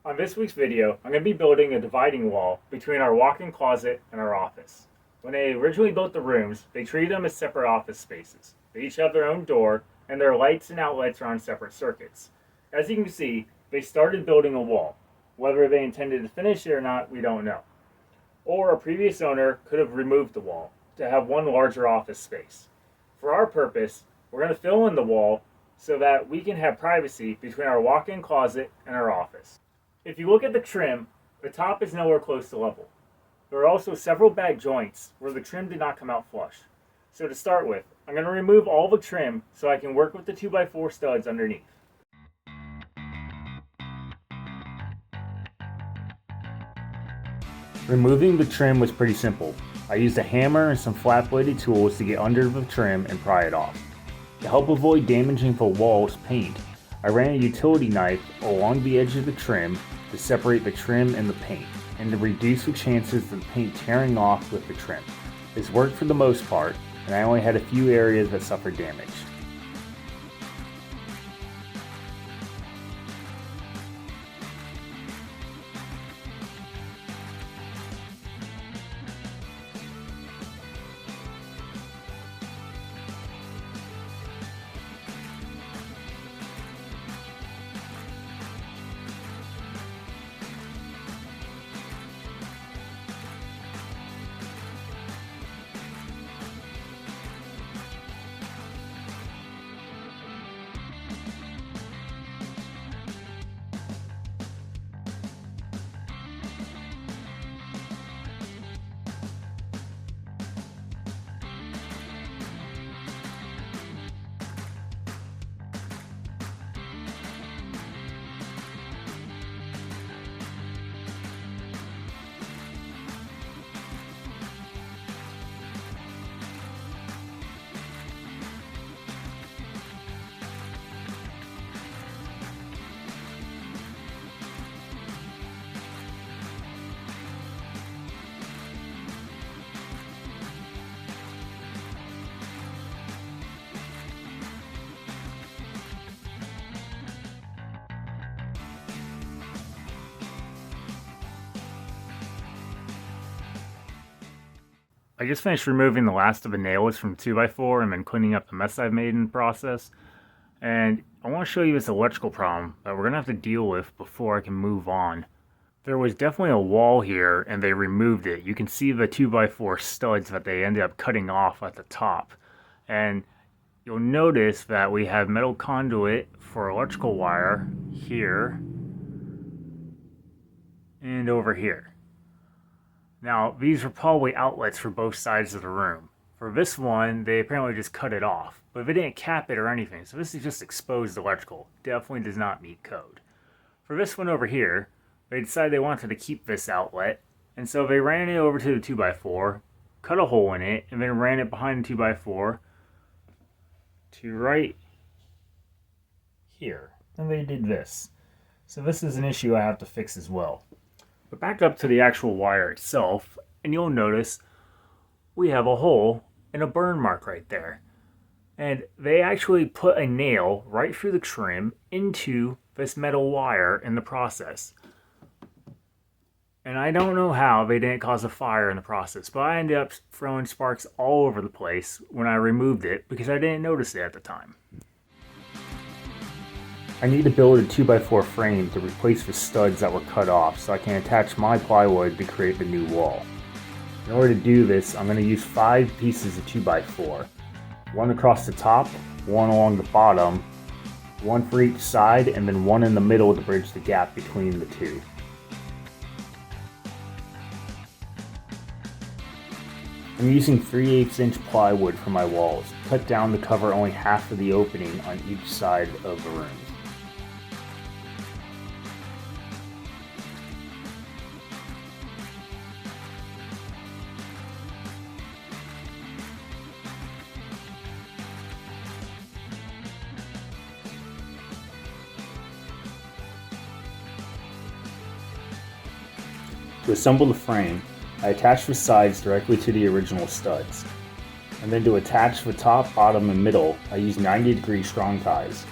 On this week's video, I'm going to be building a dividing wall between our walk-in closet and our office. When they originally built the rooms, they treated them as separate office spaces. They each have their own door, and their lights and outlets are on separate circuits. As you can see, they started building a wall. Whether they intended to finish it or not, we don't know. Or a previous owner could have removed the wall to have one larger office space. For our purpose, we're going to fill in the wall so that we can have privacy between our walk-in closet and our office. If you look at the trim, the top is nowhere close to level. There are also several bad joints where the trim did not come out flush. So to start with, I'm going to remove all the trim so I can work with the 2x4 studs underneath. Removing the trim was pretty simple. I used a hammer and some flat-bladed tools to get under the trim and pry it off. To help avoid damaging the wall's paint, I ran a utility knife along the edge of the trim to separate the trim and the paint, and to reduce the chances of the paint tearing off with the trim. This worked for the most part, and I only had a few areas that suffered damage. I just finished removing the last of the nails from 2x4 and been cleaning up the mess I've made in the process. And I want to show you this electrical problem that we're going to have to deal with before I can move on. There was definitely a wall here and they removed it. You can see the 2x4 studs that they ended up cutting off at the top. And you'll notice that we have metal conduit for electrical wire here and over here. Now, these are probably outlets for both sides of the room. For this one, they apparently just cut it off, but they didn't cap it or anything, so this is just exposed electrical. Definitely does not meet code. For this one over here, they decided they wanted to keep this outlet, and so they ran it over to the 2x4, cut a hole in it, and then ran it behind the 2x4 to right here. And they did this. So this is an issue I have to fix as well. But back up to the actual wire itself, and you'll notice we have a hole and a burn mark right there. And they actually put a nail right through the trim into this metal wire in the process. And I don't know how they didn't cause a fire in the process, but I ended up throwing sparks all over the place when I removed it because I didn't notice it at the time. I need to build a 2x4 frame to replace the studs that were cut off so I can attach my plywood to create the new wall. In order to do this, I'm going to use 5 pieces of 2x4. One across the top, one along the bottom, one for each side, and then one in the middle to bridge the gap between the two. I'm using 3/8 inch plywood for my walls, cut down to cover only half of the opening on each side of the room. To assemble the frame, I attach the sides directly to the original studs. And then to attach the top, bottom, and middle, I use 90-degree strong ties.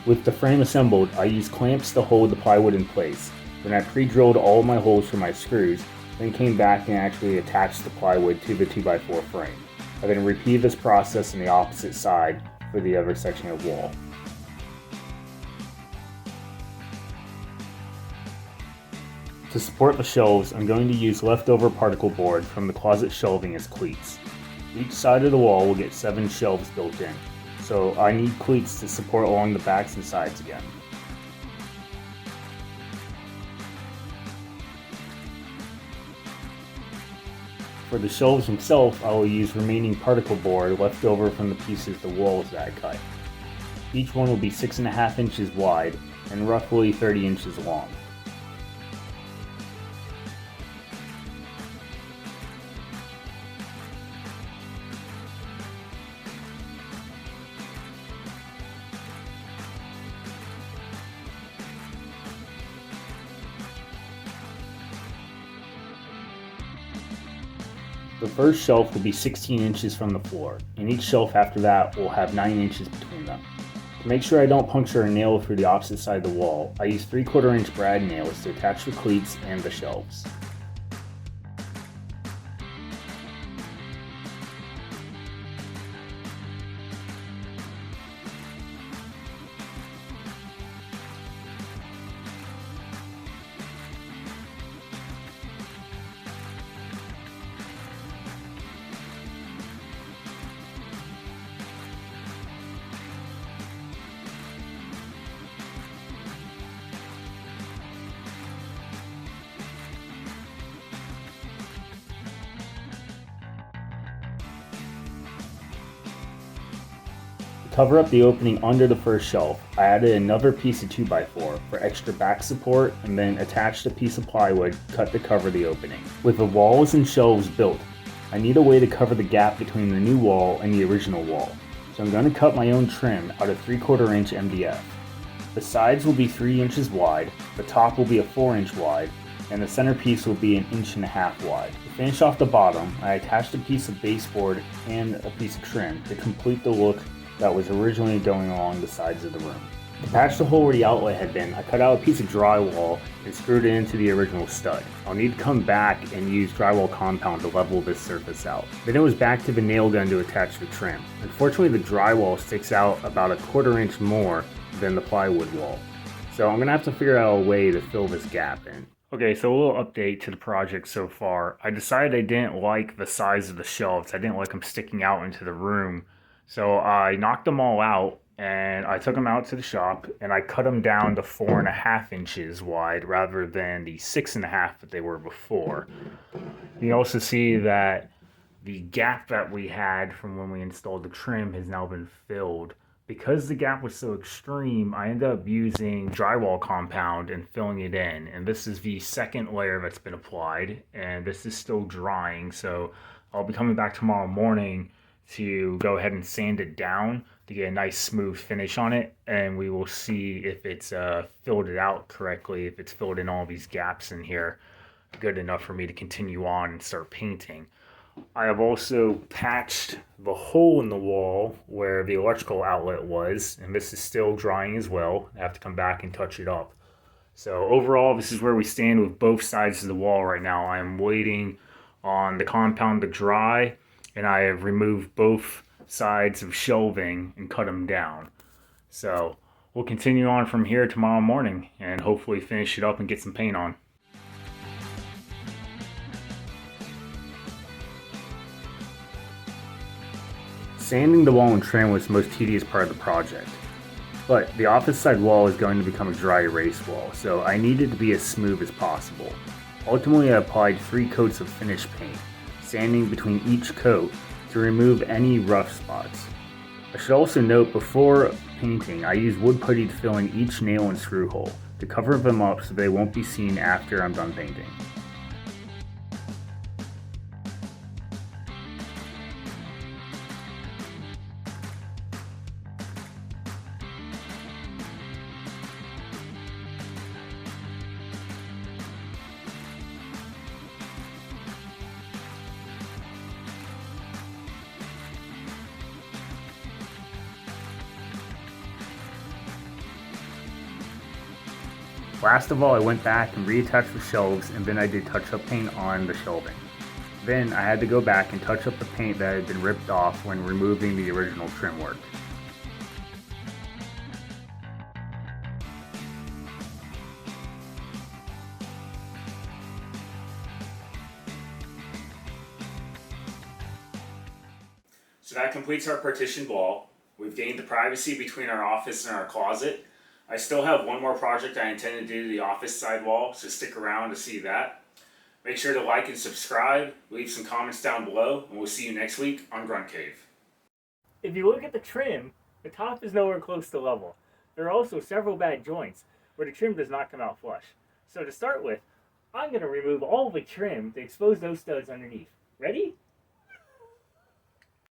With the frame assembled, I used clamps to hold the plywood in place. Then I pre-drilled all my holes for my screws, then came back and actually attached the plywood to the 2x4 frame. I then repeated this process on the opposite side for the other section of wall. To support the shelves, I'm going to use leftover particle board from the closet shelving as cleats. Each side of the wall will get 7 shelves built in, so I need cleats to support along the backs and sides again. For the shelves themselves, I will use remaining particle board left over from the pieces the walls that I cut. Each one will be 6.5 inches wide and roughly 30 inches long. The first shelf will be 16 inches from the floor, and each shelf after that will have 9 inches between them. To make sure I don't puncture a nail through the opposite side of the wall, I use 3/4 inch brad nails to attach the cleats and the shelves. To cover up the opening under the first shelf, I added another piece of 2x4 for extra back support and then attached a piece of plywood cut to cover the opening. With the walls and shelves built, I need a way to cover the gap between the new wall and the original wall, so I'm going to cut my own trim out of 3/4 inch MDF. The sides will be 3 inches wide, the top will be a 4 inch wide, and the centerpiece will be 1.5 inches wide. To finish off the bottom, I attached a piece of baseboard and a piece of trim to complete the look that was originally going along the sides of the room. To patch the hole where the outlet had been, I cut out a piece of drywall and screwed it into the original stud. I'll need to come back and use drywall compound to level this surface out. Then it was back to the nail gun to attach the trim. Unfortunately, the drywall sticks out about 1/4 inch more than the plywood wall, so I'm going to have to figure out a way to fill this gap in. Okay, so a little update to the project so far. I decided I didn't like the size of the shelves. I didn't like them sticking out into the room. So I knocked them all out and I took them out to the shop and I cut them down to 4.5 inches wide rather than the 6.5 that they were before. You can also see that the gap that we had from when we installed the trim has now been filled. Because the gap was so extreme, I ended up using drywall compound and filling it in. And this is the second layer that's been applied, and this is still drying. So I'll be coming back tomorrow morning to go ahead and sand it down to get a nice smooth finish on it, and we will see if it's filled it out correctly, if it's filled in all these gaps in here good enough for me to continue on and start painting. I have also patched the hole in the wall where the electrical outlet was, and this is still drying as well. I have to come back and touch it up. So overall, this is where we stand with both sides of the wall right now. I am waiting on the compound to dry, and I have removed both sides of shelving and cut them down. So we'll continue on from here tomorrow morning and hopefully finish it up and get some paint on. Sanding the wall and trim was the most tedious part of the project, but the office side wall is going to become a dry erase wall, so I needed to be as smooth as possible. Ultimately, I applied 3 coats of finish paint, sanding between each coat to remove any rough spots. I should also note, before painting, I used wood putty to fill in each nail and screw hole to cover them up so they won't be seen after I'm done painting. Last of all, I went back and reattached the shelves, and then I did touch-up paint on the shelving. Then I had to go back and touch up the paint that had been ripped off when removing the original trim work. So that completes our partition wall. We've gained the privacy between our office and our closet. I still have one more project I intend to do to the office side wall, so stick around to see that. Make sure to like and subscribe, leave some comments down below, and we'll see you next week on Grunt Cave. If you look at the trim, the top is nowhere close to level. There are also several bad joints where the trim does not come out flush. So to start with, I'm going to remove all the trim to expose those studs underneath. Ready?